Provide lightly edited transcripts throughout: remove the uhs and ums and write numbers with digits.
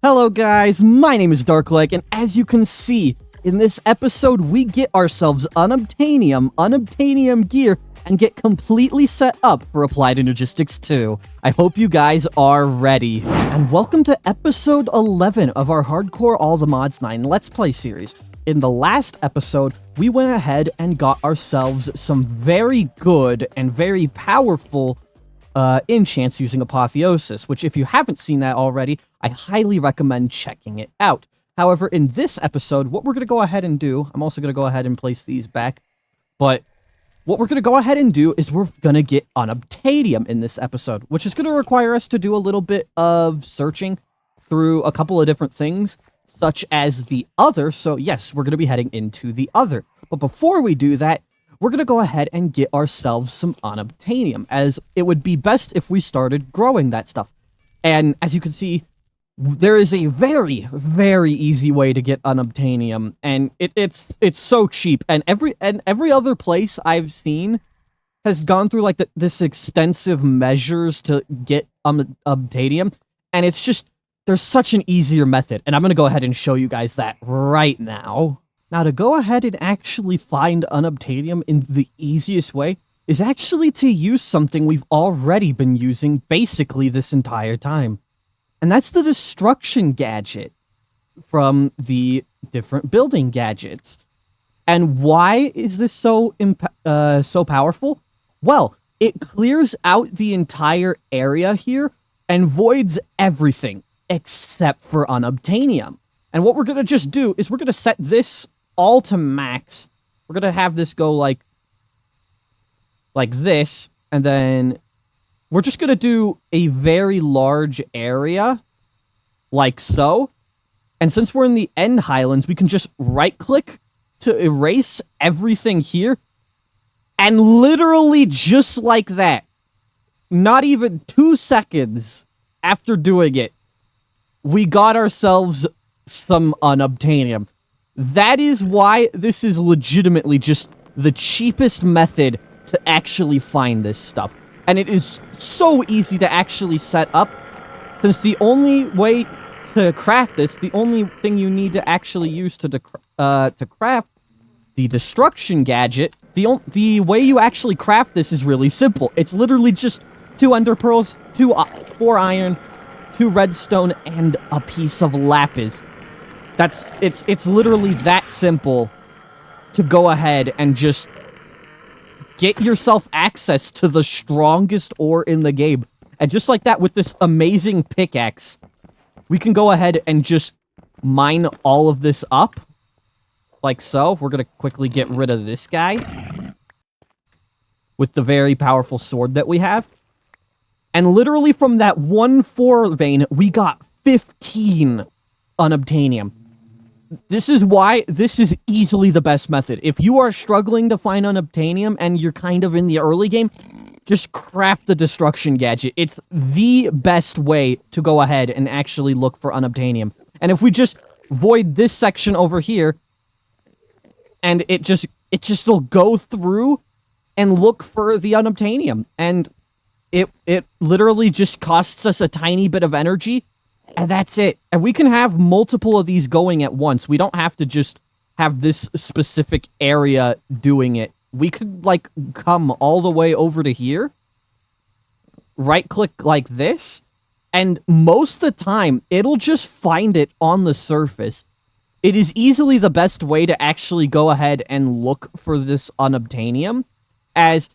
Hello guys, my name is Darkleg, and as you can see, in this episode we get ourselves Unobtanium gear and get completely set up for Applied Energistics 2. I hope you guys are ready. And welcome to episode 11 of our Hardcore All the Mods 9 Let's Play series. In the last episode, we went ahead and got ourselves some very good and very powerful enchants using Apotheosis, which if you haven't seen that already, I highly recommend checking it out. However, in this episode, what we're going to go ahead and do, I'm also going to go ahead and place these back, but what we're going to go ahead and do is we're going to get Unobtanium in this episode, which is going to require us to do a little bit of searching through a couple of different things, such as the Other. So yes, we're going to be heading into the Other. But before we do that, we're going to go ahead and get ourselves some Unobtanium, as it would be best if we started growing that stuff. And as you can see, there is a very, very easy way to get Unobtanium, and it's so cheap. And every other place I've seen has gone through like this extensive measures to get Unobtanium, and it's just there's such an easier method, and I'm gonna go ahead and show you guys that right now. Now, to go ahead and actually find Unobtanium in the easiest way is actually to use something we've already been using basically this entire time. And that's the destruction gadget from the different building gadgets. And why is this so powerful? Well, it clears out the entire area here and voids everything except for Unobtanium. And what we're going to just do is we're going to set this all to max. We're going to have this go like this, and then we're just going to do a very large area, like so. And since we're in the End Highlands, we can just right-click to erase everything here. And literally just like that, not even 2 seconds after doing it, we got ourselves some Unobtanium. That is why this is legitimately just the cheapest method to actually find this stuff. And it is so easy to actually set up, since the only way to craft this, the only thing you need to actually use to craft the destruction gadget, the way you actually craft this is really simple. It's literally just 2 ender pearls, 4 iron, 2 redstone, and a piece of lapis. It's literally that simple to go ahead and just get yourself access to the strongest ore in the game. And just like that, with this amazing pickaxe, we can go ahead and just mine all of this up. Like so. We're gonna quickly get rid of this guy with the very powerful sword that we have. And literally from that 1-4 vein, we got 15 Unobtanium. This is why this is easily the best method. If you are struggling to find Unobtanium and you're kind of in the early game, just craft the destruction gadget. It's the best way to go ahead and actually look for Unobtanium. And if we just void this section over here, and it just will go through and look for the Unobtanium. And it literally just costs us a tiny bit of energy. And that's it. And we can have multiple of these going at once. We don't have to just have this specific area doing it. We could, like, come all the way over to here, right-click like this, and most of the time, it'll just find it on the surface. It is easily the best way to actually go ahead and look for this Unobtanium, as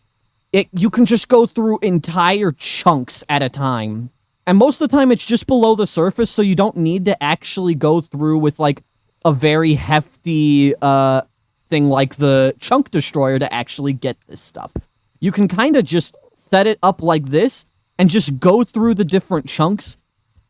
you can just go through entire chunks at a time. And most of the time, it's just below the surface, so you don't need to actually go through with, like, a very hefty, thing like the Chunk Destroyer to actually get this stuff. You can kind of just set it up like this, and just go through the different chunks,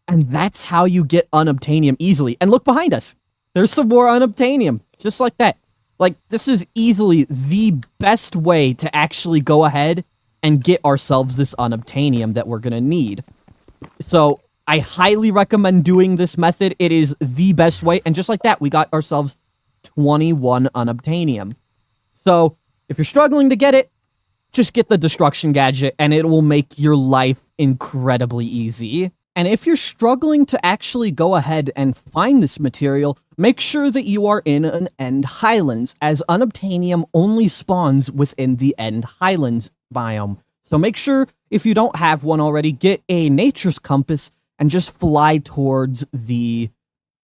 and that's how you get Unobtanium easily. And look behind us! There's some more Unobtanium, just like that. Like, this is easily the best way to actually go ahead and get ourselves this Unobtanium that we're gonna need. So, I highly recommend doing this method. It is the best way. And just like that, we got ourselves 21 Unobtanium. So, if you're struggling to get it, just get the destruction gadget and it will make your life incredibly easy. And if you're struggling to actually go ahead and find this material, make sure that you are in an End Highlands, as Unobtanium only spawns within the End Highlands biome. So make sure, if you don't have one already, get a nature's compass and just fly towards the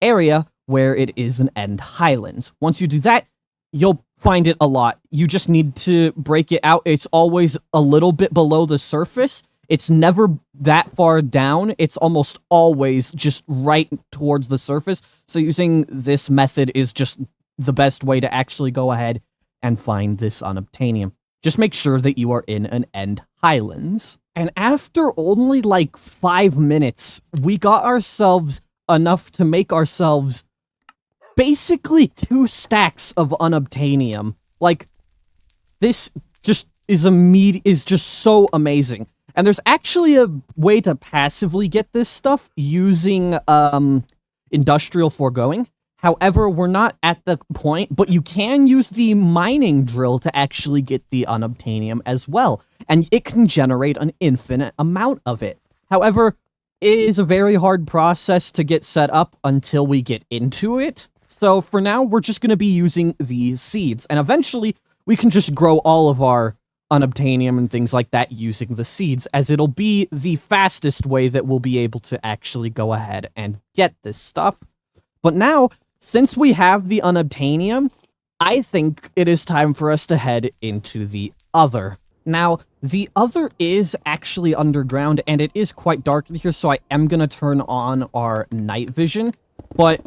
area where it is an End Highlands. Once you do that, you'll find it a lot. You just need to break it out. It's always a little bit below the surface. It's never that far down. It's almost always just right towards the surface. So using this method is just the best way to actually go ahead and find this Unobtanium. Just make sure that you are in an End Highlands. And after only like 5 minutes, we got ourselves enough to make ourselves basically 2 stacks of Unobtanium. Like, this just is just so amazing. And there's actually a way to passively get this stuff using industrial foregoing. However, we're not at the point, but you can use the mining drill to actually get the Unobtanium as well. And it can generate an infinite amount of it. However, it is a very hard process to get set up until we get into it. So for now, we're just going to be using the seeds. And eventually, we can just grow all of our Unobtanium and things like that using the seeds, as it'll be the fastest way that we'll be able to actually go ahead and get this stuff. But now, since we have the Unobtanium, I think it is time for us to head into the other. Now, the other is actually underground, and it is quite dark in here, so I am going to turn on our night vision. But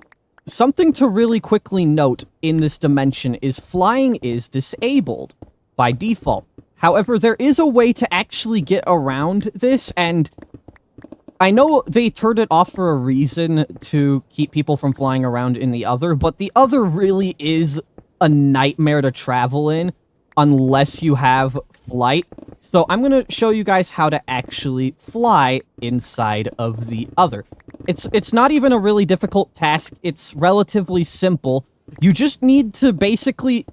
something to really quickly note in this dimension is flying is disabled by default. However, there is a way to actually get around this, and I know they turned it off for a reason to keep people from flying around in the other, but the other really is a nightmare to travel in unless you have flight. So I'm going to show you guys how to actually fly inside of the other. It's not even a really difficult task. It's relatively simple. You just need to basically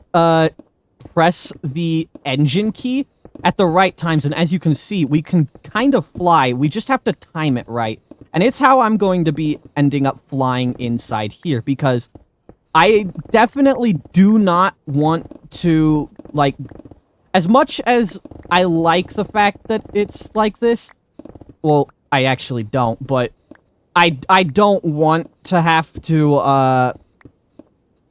press the engine key at the right times, and as you can see, we can kind of fly. We just have to time it right. And it's how I'm going to be ending up flying inside here, because I definitely do not want to, like, as much as I like the fact that it's like this, well, I actually don't, but I don't want to have to, I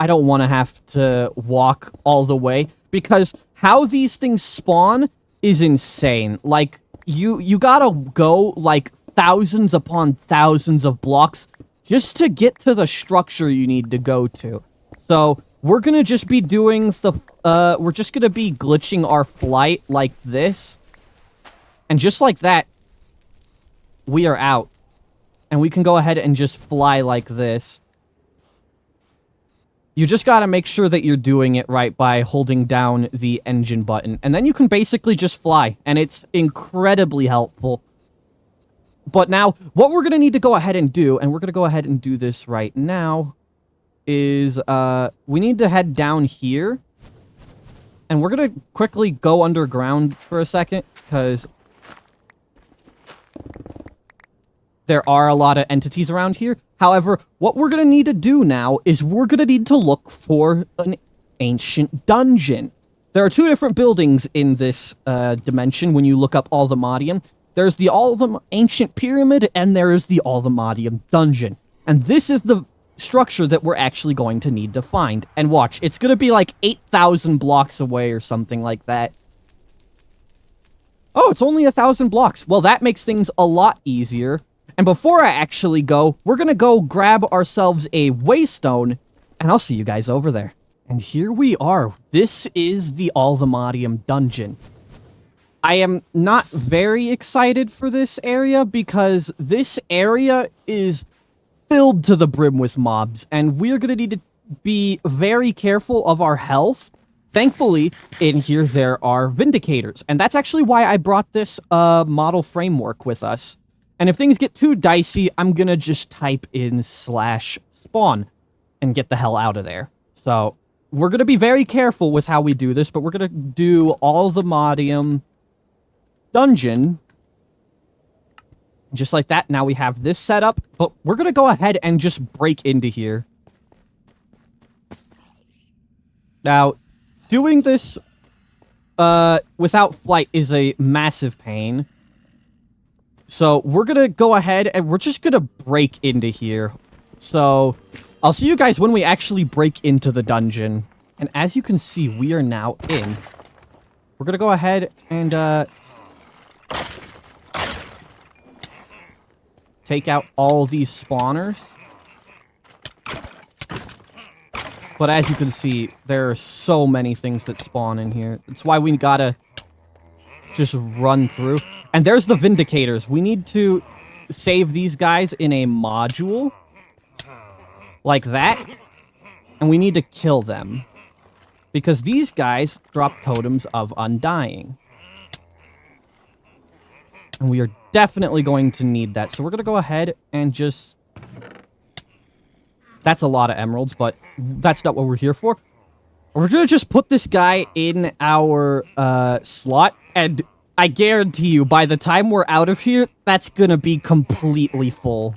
don't want to have to walk all the way, because how these things spawn is insane. Like, you gotta go, like, thousands upon thousands of blocks just to get to the structure you need to go to. So, we're gonna just be doing the, we're just gonna be glitching our flight like this. And just like that, we are out. And we can go ahead and just fly like this. You just gotta make sure that you're doing it right by holding down the engine button. And then you can basically just fly. And it's incredibly helpful. But now, what we're gonna need to go ahead and do, and we're gonna go ahead and do this right now, is, we need to head down here. And we're gonna quickly go underground for a second, because there are a lot of entities around here. However, what we're gonna need to do now is we're gonna need to look for an ancient dungeon. There are 2 different buildings in this dimension when you look up Unobtanium. There's the Ancient Pyramid, and there is the Unobtanium Dungeon. And this is the structure that we're actually going to need to find. And watch, it's gonna be like 8,000 blocks away or something like that. Oh, it's only 1,000 blocks. Well, that makes things a lot easier. And before I actually go, we're gonna go grab ourselves a waystone, and I'll see you guys over there. And here we are. This is the Unobtanium Dungeon. I am not very excited for this area, because this area is filled to the brim with mobs, and we're gonna need to be very careful of our health. Thankfully, in here there are Vindicators, and that's actually why I brought this model framework with us. And if things get too dicey, I'm gonna just type in /spawn and get the hell out of there. So, we're gonna be very careful with how we do this, but we're gonna do Unobtanium Dungeon Just like that, now we have this set up, but we're gonna go ahead and just break into here. Now, doing this without flight is a massive pain. So we're gonna go ahead and we're just gonna break into here. So I'll see you guys when we actually break into the dungeon. And as you can see, we are now in. We're gonna go ahead and take out all these spawners. But as you can see, there are so many things that spawn in here. That's why we gotta just run through. And there's the Vindicators. We need to save these guys in a module. Like that. And we need to kill them. Because these guys drop totems of undying. And we are definitely going to need that. So we're going to go ahead and just... That's a lot of emeralds, but that's not what we're here for. We're going to just put this guy in our slot. And I guarantee you, by the time we're out of here, that's going to be completely full.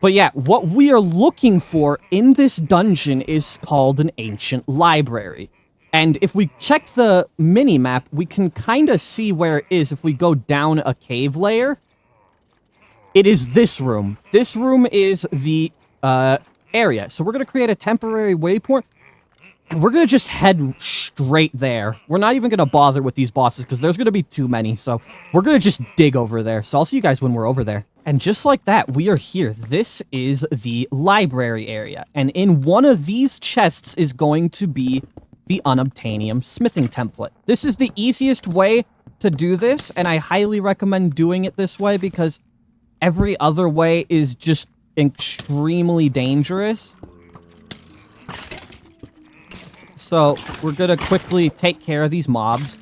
But yeah, what we are looking for in this dungeon is called an ancient library. And if we check the mini-map, we can kind of see where it is if we go down a cave layer. It is this room. This room is the area. So we're going to create a temporary waypoint. And we're going to just head straight there. We're not even going to bother with these bosses because there's going to be too many. So we're going to just dig over there. So I'll see you guys when we're over there. And just like that, we are here. This is the library area. And in one of these chests is going to be the Unobtanium smithing template. This is the easiest way to do this, and I highly recommend doing it this way because every other way is just extremely dangerous. So we're gonna quickly take care of these mobs.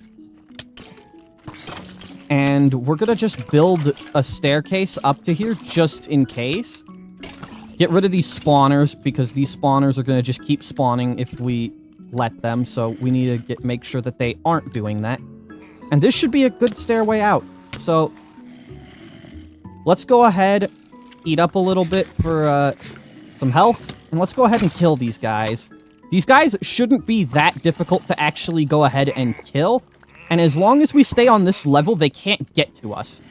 And we're gonna just build a staircase up to here just in case. Get rid of these spawners because these spawners are gonna just keep spawning if we let them. So we need to make sure that they aren't doing that. And this should be a good stairway out. So let's go ahead, eat up a little bit for some health, and let's go ahead and kill these guys. These guys shouldn't be that difficult to actually go ahead and kill. And as long as we stay on this level, they can't get to us.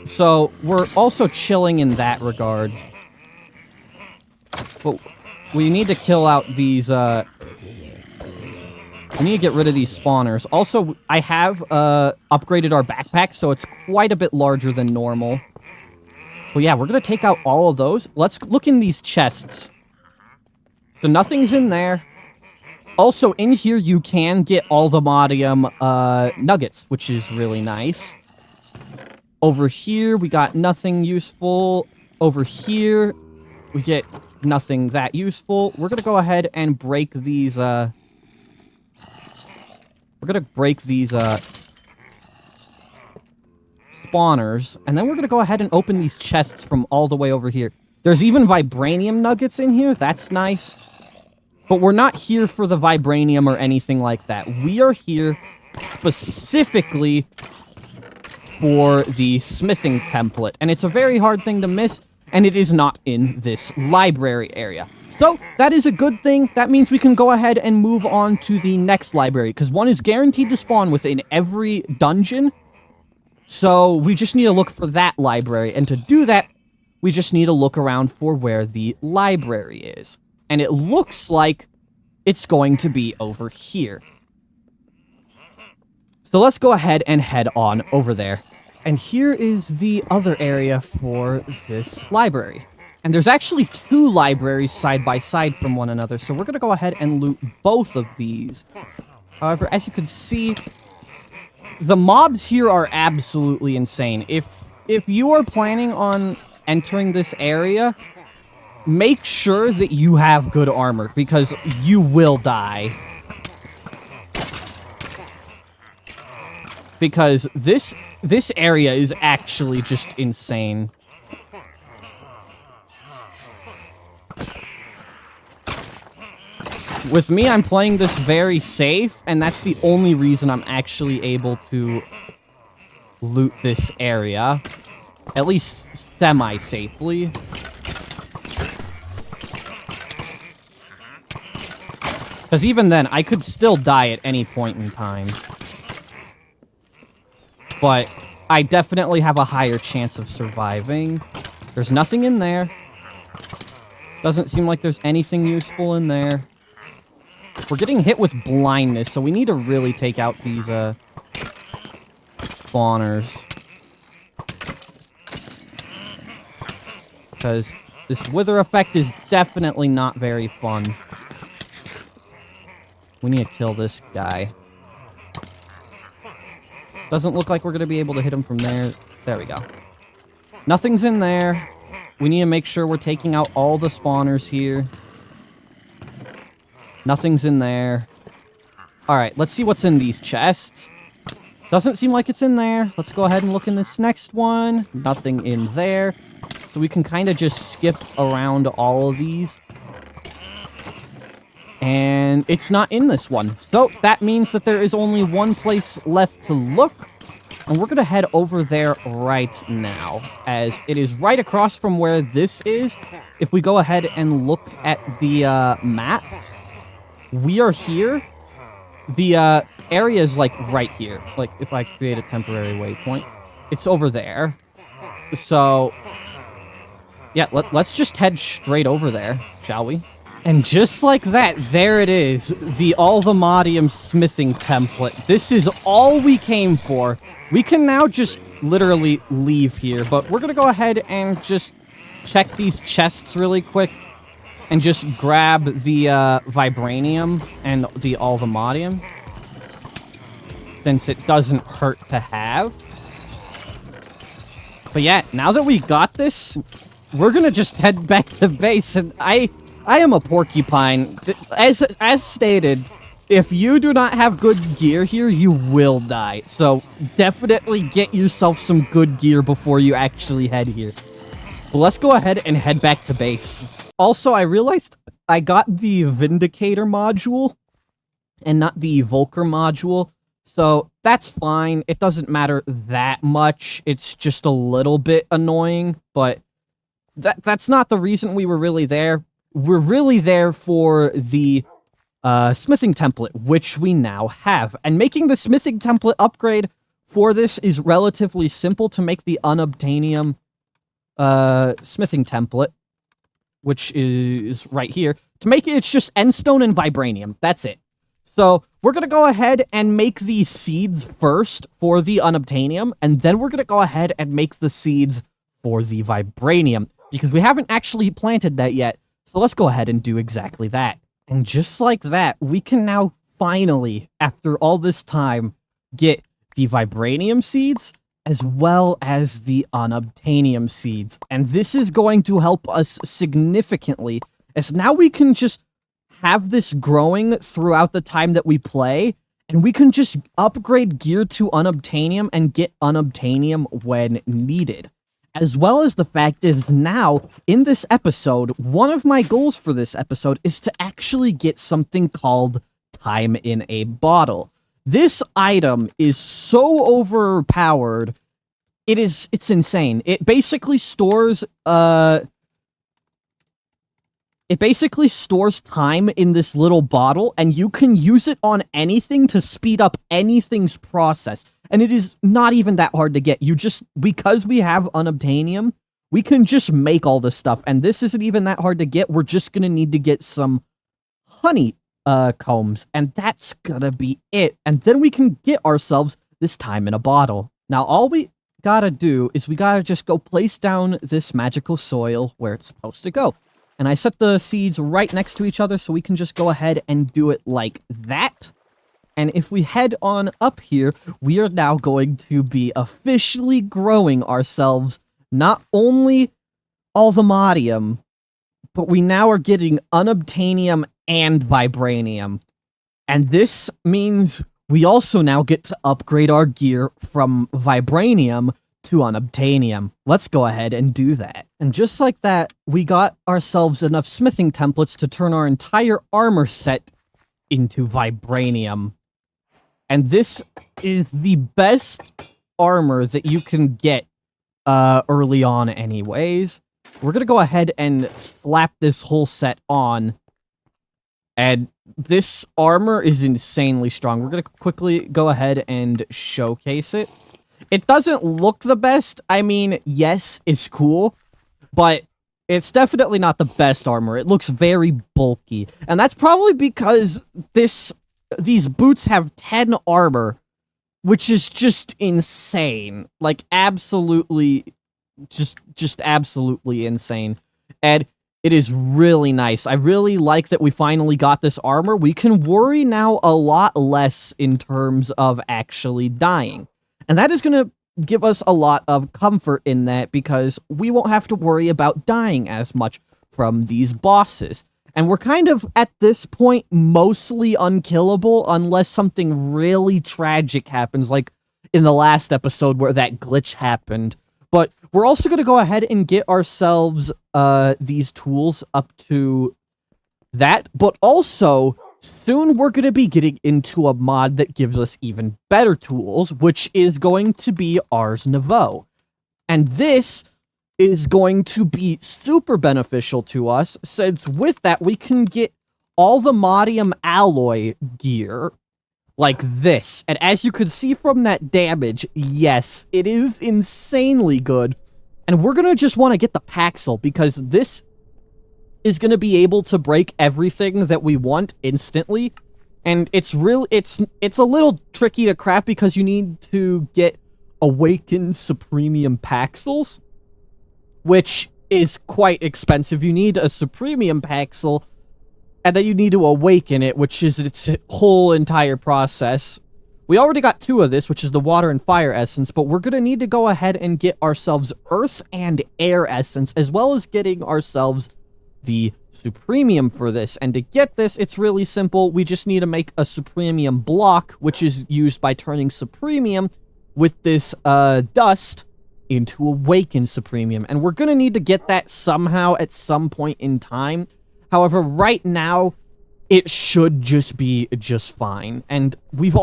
So we're also chilling in that regard. But we need to kill out these, we need to get rid of these spawners. Also, I have upgraded our backpack, so it's quite a bit larger than normal. But yeah, we're going to take out all of those. Let's look in these chests. So nothing's in there. Also, in here, you can get all the Modium nuggets, which is really nice. Over here, we got nothing useful. Over here, we get nothing that useful. We're going to go ahead and break these, we're going to break these, spawners. And then we're going to go ahead and open these chests from all the way over here. There's even vibranium nuggets in here. That's nice. But we're not here for the vibranium or anything like that. We are here specifically for the smithing template. And it's a very hard thing to miss, and it is not in this library area. So, that is a good thing. That means we can go ahead and move on to the next library, because one is guaranteed to spawn within every dungeon. So, we just need to look for that library. And to do that, we just need to look around for where the library is. And it looks like it's going to be over here. So let's go ahead and head on over there. And here is the other area for this library. And there's actually two libraries side by side from one another. So we're going to go ahead and loot both of these. However, as you can see, the mobs here are absolutely insane. If you are planning on entering this area, make sure that you have good armor, because you will die. Because this area is actually just insane. With me, I'm playing this very safe, and that's the only reason I'm actually able to loot this area. At least semi-safely. Because even then, I could still die at any point in time. But I definitely have a higher chance of surviving. There's nothing in there. Doesn't seem like there's anything useful in there. We're getting hit with blindness, so we need to really take out these, spawners. Because this wither effect is definitely not very fun. We need to kill this guy. Doesn't look like we're going to be able to hit him from there. There we go. Nothing's in there. We need to make sure we're taking out all the spawners here. Nothing's in there. Alright, let's see what's in these chests. Doesn't seem like it's in there. Let's go ahead and look in this next one. Nothing in there. So we can kind of just skip around all of these. And it's not in this one. So that means that there is only one place left to look. And we're going to head over there right now, as it is right across from where this is. If we go ahead and look at the map, we are here. The area is like right here. Like if I create a temporary waypoint, it's over there. So yeah, let's just head straight over there, shall we? And just like that, there it is, the Unobtanium smithing template. This is all we came for. We can now just literally leave here, but we're gonna go ahead and just check these chests really quick and just grab the vibranium and the Unobtanium, since it doesn't hurt to have. But yeah, now that we got this, we're gonna just head back to base, and I am a porcupine. As stated, if you do not have good gear here, you will die. So definitely get yourself some good gear before you actually head here. But let's go ahead and head back to base. Also, I realized I got the Vindicator module and not the Evoker module. So that's fine. It doesn't matter that much. It's just a little bit annoying, but that's not the reason we were really there. We're really there for the smithing template, which we now have. And making the smithing template upgrade for this is relatively simple. To make the Unobtanium smithing template, which is right here, to make it, it's just endstone and vibranium. That's it. So we're going to go ahead and make the seeds first for the Unobtanium, and then we're going to go ahead and make the seeds for the vibranium, because we haven't actually planted that yet. So let's go ahead and do exactly that. And just like that, we can now finally, after all this time, get the vibranium seeds as well as the Unobtanium seeds. And this is going to help us significantly, as now we can just have this growing throughout the time that we play, and we can just upgrade gear to Unobtanium and get Unobtanium when needed. As well as the fact is now, in this episode, one of my goals for this episode is to actually get something called Time in a Bottle. This item is so overpowered, it's insane. It basically stores time in this little bottle, and you can use it on anything to speed up anything's process. And it is not even that hard to get. Because we have Unobtanium, we can just make all this stuff. And this isn't even that hard to get. We're just going to need to get some honey combs. And that's going to be it. And then we can get ourselves this time in a bottle. Now, all we gotta do is we gotta just go place down this magical soil where it's supposed to go. And I set the seeds right next to each other, so we can just go ahead and do it like that. And if we head on up here, we are now going to be officially growing ourselves not only Unobtanium, but we now are getting Unobtanium and Vibranium. And this means we also now get to upgrade our gear from Vibranium to Unobtanium. Let's go ahead and do that. And just like that, we got ourselves enough smithing templates to turn our entire armor set into vibranium. And this is the best armor that you can get early on anyways. We're gonna go ahead and slap this whole set on. And this armor is insanely strong. We're gonna quickly go ahead and showcase it. It doesn't look the best. I mean, yes, it's cool, but it's definitely not the best armor. It looks very bulky. And that's probably because these boots have 10 armor, which is just insane. Like, absolutely, just absolutely insane. And it is really nice. I really like that we finally got this armor. We can worry now a lot less in terms of actually dying. And that is going to give us a lot of comfort in that, because we won't have to worry about dying as much from these bosses. And we're kind of, at this point, mostly unkillable unless something really tragic happens, like in the last episode where that glitch happened. But we're also going to go ahead and get ourselves these tools up to that, but also soon we're going to be getting into a mod that gives us even better tools, which is going to be Ars Nouveau. And this is going to be super beneficial to us, since with that we can get all the Modium alloy gear like this. And as you can see from that damage, yes, it is insanely good. And we're going to just want to get the Paxil, because this is going to be able to break everything that we want instantly. And it's a little tricky to craft, because you need to get Awakened Supremium Paxils, which is quite expensive. You need a Supremium Paxil, and then you need to awaken it, which is its whole entire process. We already got 2 of this, which is the Water and Fire Essence, but we're going to need to go ahead and get ourselves Earth and Air Essence, as well as getting ourselves the Supremium for this. And to get this, it's really simple. We just need to make a Supremium block, which is used by turning Supremium with this dust into Awakened Supremium. And we're going to need to get that somehow at some point in time. However, right now, it should just be just fine. And we've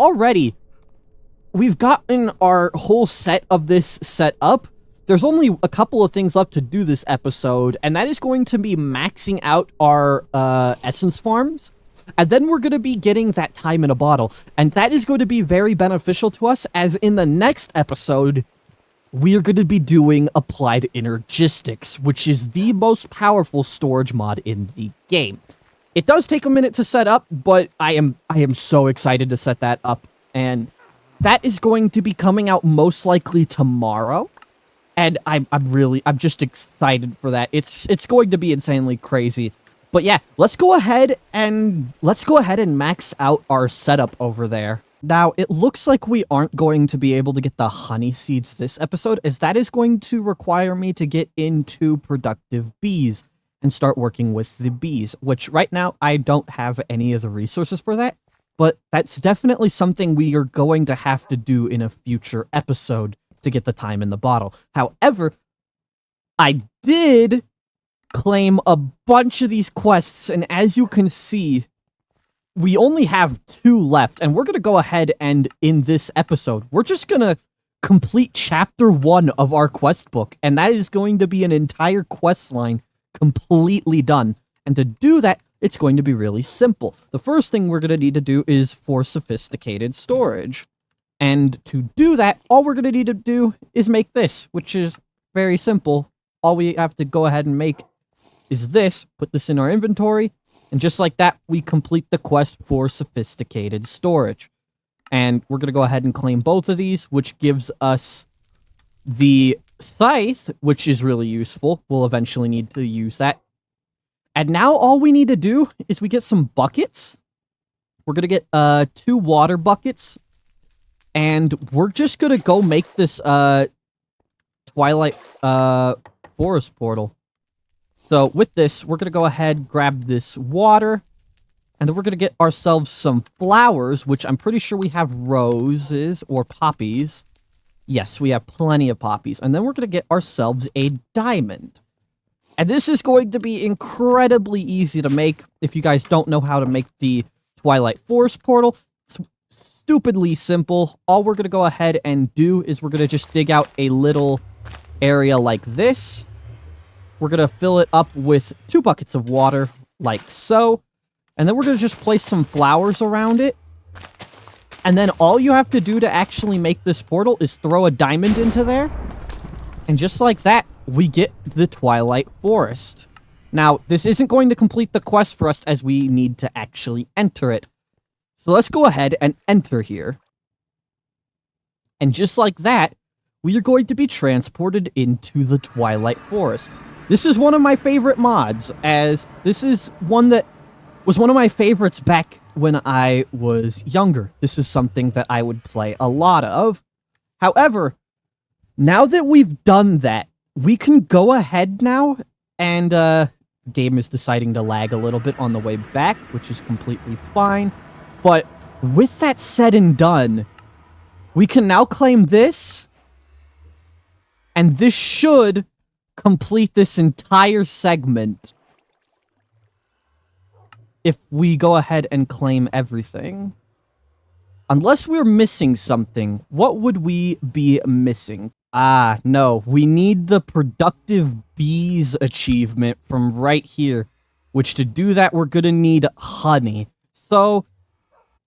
gotten our whole set of this set up. There's only a couple of things left to do this episode, and that is going to be maxing out our essence farms. And then we're going to be getting that time in a bottle. And that is going to be very beneficial to us, as in the next episode, we are going to be doing Applied Energistics, which is the most powerful storage mod in the game. It does take a minute to set up, but I am so excited to set that up. And that is going to be coming out most likely tomorrow. And I'm just excited for that. It's going to be insanely crazy. But yeah, let's go ahead and max out our setup over there. Now, it looks like we aren't going to be able to get the honey seeds this episode, as that is going to require me to get into productive bees and start working with the bees, which right now I don't have any of the resources for that, but that's definitely something we are going to have to do in a future episode to get the time in the bottle. However, I did claim a bunch of these quests, and as you can see, we only have 2 left, and we're going to go ahead and, in this episode, we're just going to complete Chapter 1 of our quest book, and that is going to be an entire quest line completely done. And to do that, it's going to be really simple. The first thing we're going to need to do is for sophisticated storage. And to do that, all we're going to need to do is make this, which is very simple. All we have to go ahead and make is this, put this in our inventory, and just like that, we complete the quest for sophisticated storage. And we're going to go ahead and claim both of these, which gives us the scythe, which is really useful. We'll eventually need to use that. And now all we need to do is we get some buckets. We're going to get 2 water buckets. And we're just going to go make this Twilight Forest portal. So with this, we're going to go ahead, grab this water, and then we're going to get ourselves some flowers, which I'm pretty sure we have roses or poppies. Yes, we have plenty of poppies. And then we're going to get ourselves a diamond. And this is going to be incredibly easy to make. If you guys don't know how to make the Twilight Forest portal. It's stupidly simple. All we're going to go ahead and do is we're going to just dig out a little area like this. We're going to fill it up with 2 buckets of water, like so. And then we're going to just place some flowers around it. And then all you have to do to actually make this portal is throw a diamond into there. And just like that, we get the Twilight Forest. Now, this isn't going to complete the quest for us as we need to actually enter it. So let's go ahead and enter here. And just like that, we are going to be transported into the Twilight Forest. This is one of my favorite mods, as this is one that was one of my favorites back when I was younger. This is something that I would play a lot of. However, now that we've done that, we can go ahead now, and the game is deciding to lag a little bit on the way back, which is completely fine. But with that said and done, we can now claim this, and this should complete this entire segment if we go ahead and claim everything. Unless we're missing something, what would we be missing? Ah, no, we need the Productive Bees achievement from right here, which to do that, we're gonna need honey. So,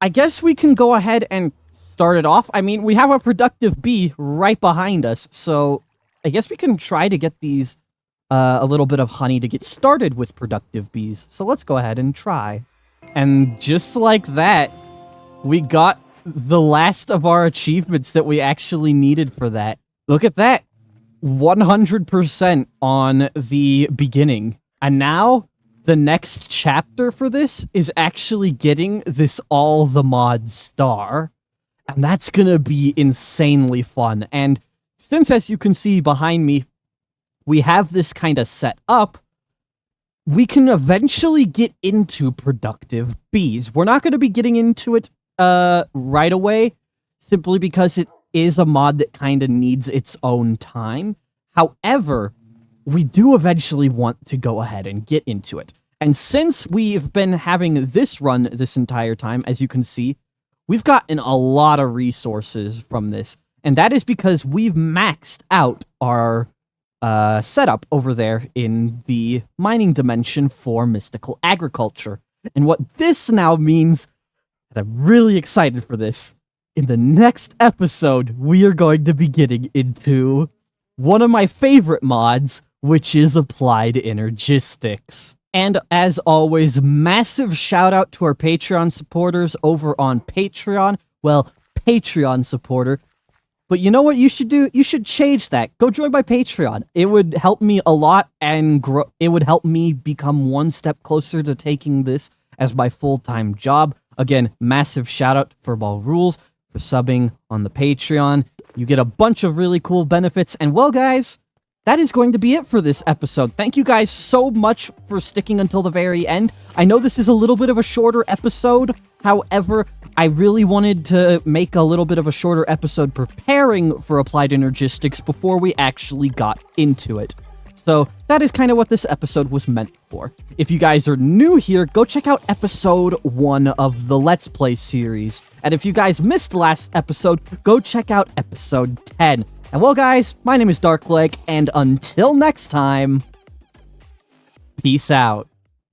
I guess we can go ahead and start it off. I mean, we have a productive bee right behind us, so I guess we can try to get these a little bit of honey to get started with productive bees. So let's go ahead and try. And just like that, we got the last of our achievements that we actually needed for that. Look at that. 100% on the beginning. And now, the next chapter for this is actually getting this All the Mods star. And that's gonna be insanely fun. And since, as you can see behind me, we have this kind of set up, we can eventually get into productive bees. We're not going to be getting into it right away, simply because it is a mod that kind of needs its own time. However, we do eventually want to go ahead and get into it. And since we've been having this run this entire time, as you can see, we've gotten a lot of resources from this. And that is because we've maxed out our setup over there in the mining dimension for mystical agriculture. And what this now means, and I'm really excited for this, in the next episode, we are going to be getting into one of my favorite mods, which is Applied Energistics. And as always, massive shout out to our Patreon supporters over on Patreon. Well, Patreon supporter. But you know what you should do? You should change that. Go join my Patreon. It would help me a lot, and it would help me become one step closer to taking this as my full-time job. Again, massive shout out to Furball Rules for subbing on the Patreon. You get a bunch of really cool benefits. And well, guys, that is going to be it for this episode. Thank you guys so much for sticking until the very end. I know this is a little bit of a shorter episode. However, I really wanted to make a little bit of a shorter episode preparing for Applied Energistics before we actually got into it. So that is kind of what this episode was meant for. If you guys are new here, go check out episode 1 of the Let's Play series. And if you guys missed last episode, go check out episode 10. And well, guys, my name is Darkleg, and until next time, peace out.